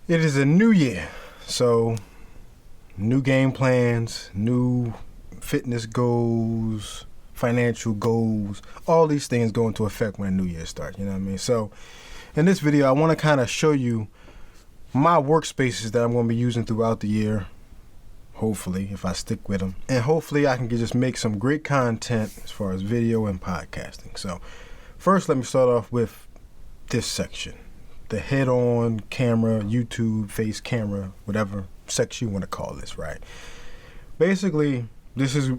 It is a new year, so new game plans, new fitness goals, financial goals, all these things go into effect when a new year starts, you know what I mean? So in this video, I want to kind of show you my workspaces that I'm going to be using throughout the year, hopefully, if I stick with them. And hopefully I can just make some great content as far as video and podcasting. So first, let me start off with this section. The head-on camera, YouTube, face camera, whatever section you want to call this, right? Basically, this is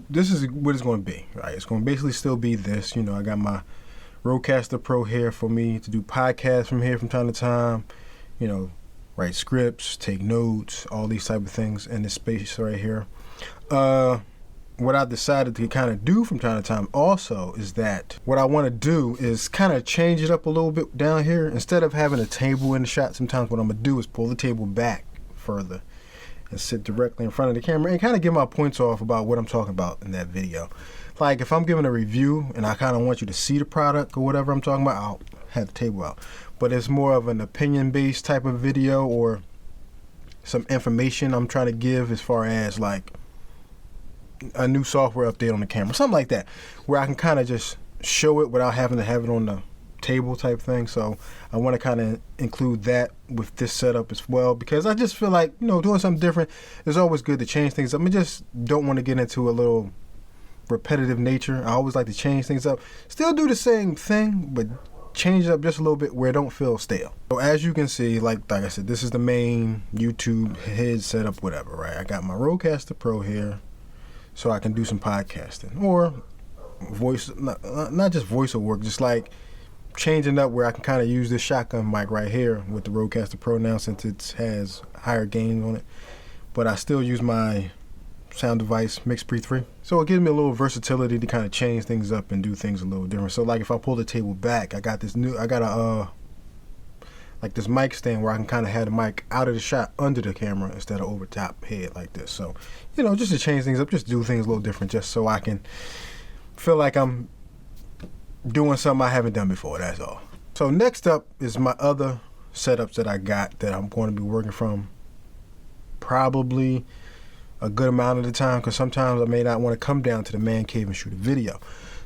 what it's going to be, right? It's going to basically still be this. You know, I got my Rodecaster Pro here for me to do podcasts from here from time to time. You know, write scripts, take notes, all these type of things in this space right here. What I decided to kind of do from time to time also is that what I want to do is kind of change it up a little bit down here. Instead of having a table in the shot, sometimes what I'm going to do is pull the table back further and sit directly in front of the camera and kind of get my points off about what I'm talking about in that video. Like if I'm giving a review and I kind of want you to see the product or whatever I'm talking about, I'll have the table out. But it's more of an opinion-based type of video or some information I'm trying to give as far as like a new software update on the camera, something like that, where I can kind of just show it without having to have it on the table type thing. So I want to kind of include that with this setup as well, because I just feel like, you know, doing something different is always good to change things up. I just don't want to get into a little repetitive nature. I always like to change things up, still do the same thing, but change it up just a little bit where it don't feel stale. So as you can see, like I said, this is the main YouTube head setup, whatever, right? I got my Rodecaster Pro here, so I can do some podcasting or voice, not just voiceover work, just like changing up where I can kind of use this shotgun mic right here with the Rodecaster Pro now, since it has higher gain on it. But I still use my sound device MixPre 3. So it gives me a little versatility to kind of change things up and do things a little different. So like if I pull the table back, I got a like this mic stand where I can kind of have the mic out of the shot under the camera instead of over top head like this. So, you know, just to change things up, just do things a little different, just so I can feel like I'm doing something I haven't done before, that's all. So next up is my other setups that I got that I'm going to be working from probably a good amount of the time, because sometimes I may not want to come down to the man cave and shoot a video.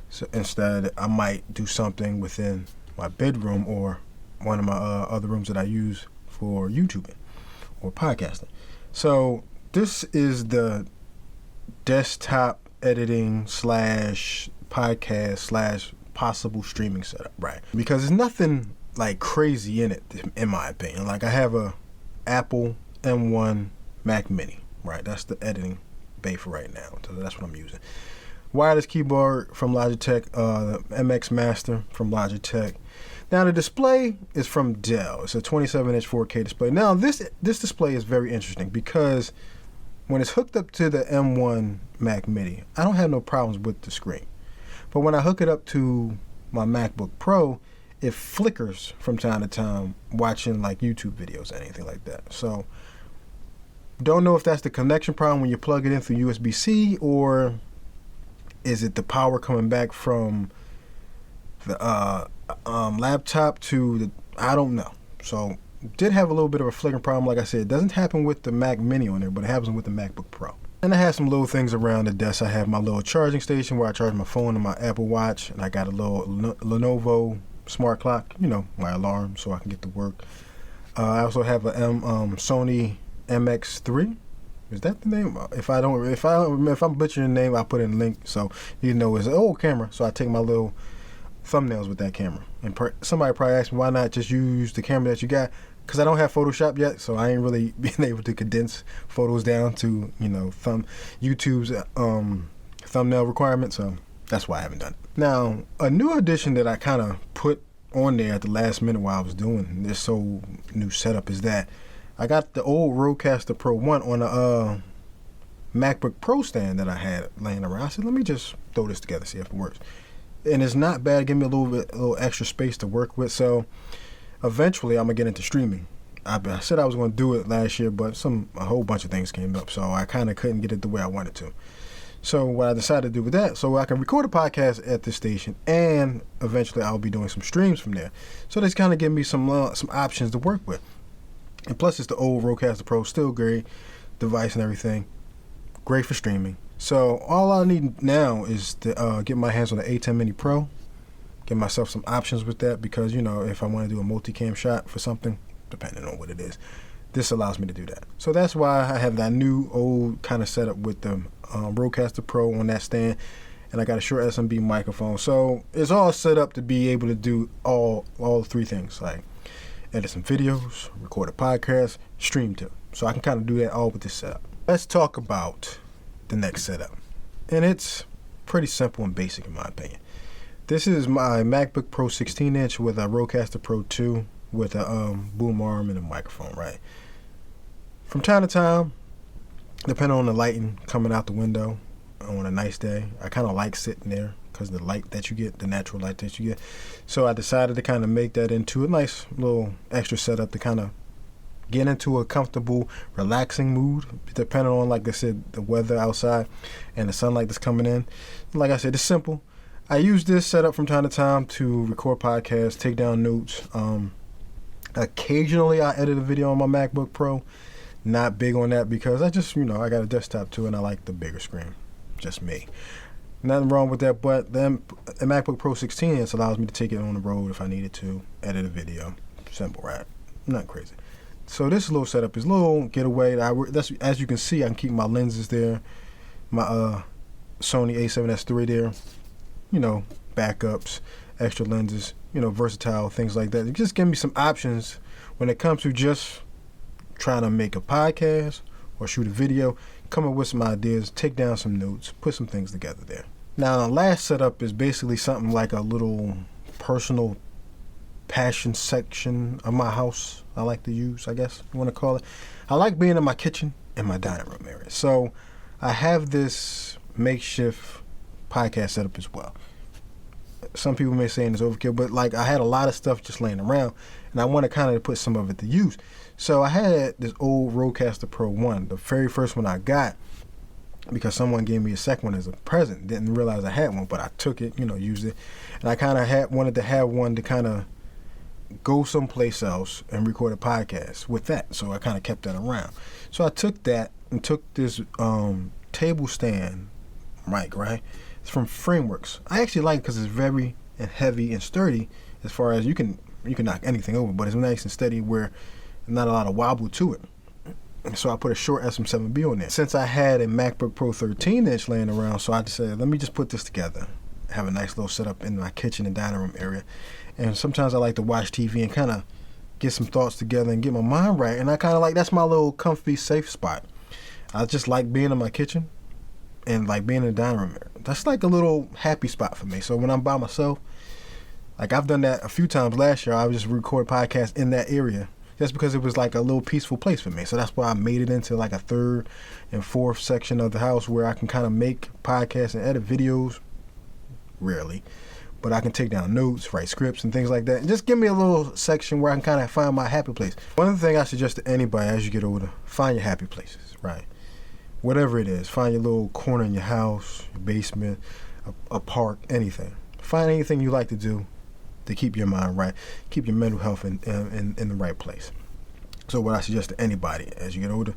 So instead, I might do something within my bedroom or one of my other rooms that I use for YouTubing or podcasting. So this is the desktop editing / podcast / possible streaming setup, right? Because there's nothing like crazy in it, in my opinion. Like I have a Apple M1 Mac Mini, right? That's the editing bay for right now. So that's what I'm using. Wireless keyboard from Logitech, MX Master from Logitech. Now the display is from Dell. It's a 27-inch 4K display. Now this display is very interesting because when it's hooked up to the M1 Mac Mini, I don't have no problems with the screen. But when I hook it up to my MacBook Pro, it flickers from time to time watching like YouTube videos or anything like that. So don't know if that's the connection problem when you plug it in through USB-C, or is it the power coming back from the laptop to the, I don't know. So did have a little bit of a flickering problem. Like I said, it doesn't happen with the Mac Mini on there, but it happens with the MacBook Pro. And I have some little things around the desk. I have my little charging station where I charge my phone and my Apple Watch, and I got a little Lenovo smart clock, you know, my alarm, so I can get to work. I also have a Sony MX3. Is that the name? If I'm butchering the name, I'll put in a link so you know it's an old camera. So I take my little thumbnails with that camera. And somebody probably asked me, why not just use the camera that you got? Because I don't have Photoshop yet, so I ain't really been able to condense photos down to, you know, YouTube's thumbnail requirement. So that's why I haven't done it. Now, a new addition that I kind of put on there at the last minute while I was doing this whole new setup is that I got the old Rodecaster Pro 1 on a MacBook Pro stand that I had laying around. I said, let me just throw this together, see if it works. And it's not bad, give me a little extra space to work with. So eventually I'm gonna get into streaming. I said I was gonna do it last year, but a whole bunch of things came up, so I kind of couldn't get it the way I wanted to. So what I decided to do with that, so I can record a podcast at this station, and eventually I'll be doing some streams from there. So this kind of give me some options to work with. And plus, it's the old Rodecaster Pro, still great device and everything. Great for streaming. So all I need now is to get my hands on the A10 Mini Pro, get myself some options with that, because, you know, if I want to do a multicam shot for something, depending on what it is, this allows me to do that. So that's why I have that new old kind of setup with the Rodecaster Pro on that stand, and I got a short SMB microphone. So it's all set up to be able to do all three things, like edit some videos, record a podcast, stream too. So I can kind of do that all with this setup. Let's talk about the next setup. And it's pretty simple and basic in my opinion. This is my MacBook Pro 16-inch with a Rodecaster Pro 2 with a boom arm and a microphone, right? From time to time, depending on the lighting coming out the window on a nice day, I kind of like sitting there because of the light that you get, the natural light that you get. So I decided to kind of make that into a nice little extra setup to kind of get into a comfortable, relaxing mood, depending on, like I said, the weather outside and the sunlight that's coming in. Like I said, it's simple. I use this setup from time to time to record podcasts, take down notes. Occasionally I edit a video on my MacBook Pro. Not big on that because I just, I got a desktop too and I like the bigger screen. Just me. Nothing wrong with that, but then a MacBook Pro 16-inch allows me to take it on the road if I needed to, edit a video. Simple, right? Not crazy. So this little setup is a little getaway. That's, as you can see, I can keep my lenses there, my Sony a7S III there, backups, extra lenses, versatile, things like that. It just give me some options when it comes to just trying to make a podcast or shoot a video, come up with some ideas, take down some notes, put some things together there. Now, the last setup is basically something like a little personal passion section of my house I like to use, I guess you want to call it. I like being in my kitchen and my dining room area. So I have this makeshift podcast setup as well. Some people may say it's overkill, but like I had a lot of stuff just laying around and I want to kind of put some of it to use. So I had this old Rodecaster Pro 1, the very first one I got, because someone gave me a second one as a present. Didn't realize I had one, but I took it, used it. And I kind of wanted to have one to kind of go someplace else and record a podcast with that. So I kind of kept that around. So I took that and took this table stand mic, right? It's from Frameworks. I actually like it because it's very heavy and sturdy as far as you can knock anything over, but it's nice and steady where not a lot of wobble to it. So I put a short SM7B on there. Since I had a MacBook Pro 13-inch laying around, so I decided, let me just put this together. Have a nice little setup in my kitchen and dining room area. And sometimes I like to watch TV and kind of get some thoughts together and get my mind right. And I kind of like, that's my little comfy, safe spot. I just like being in my kitchen and like being in the dining room area. That's like a little happy spot for me. So when I'm by myself, like I've done that a few times last year, I would just record podcasts in that area. Just because it was like a little peaceful place for me. So that's why I made it into like a third and fourth section of the house where I can kind of make podcasts and edit videos. Rarely. But I can take down notes, write scripts and things like that. And just give me a little section where I can kind of find my happy place. One of the things I suggest to anybody as you get older, find your happy places, right? Whatever it is, find your little corner in your house, your basement, a park, anything. Find anything you like to do to keep your mind right, keep your mental health in the right place. So what I suggest to anybody as you get older,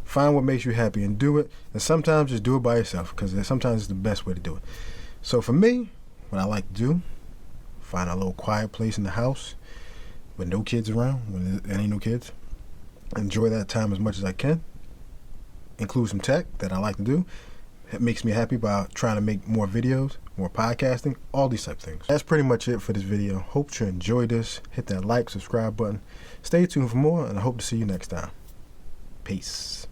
find what makes you happy and do it. And sometimes just do it by yourself because sometimes it's the best way to do it. So for me, what I like to do, find a little quiet place in the house with no kids around, when there ain't no kids. Enjoy that time as much as I can. Include some tech that I like to do. It makes me happy by trying to make more videos, more podcasting, all these type of things. That's pretty much it for this video. Hope you enjoyed this. Hit that like, subscribe button. Stay tuned for more, and I hope to see you next time. Peace.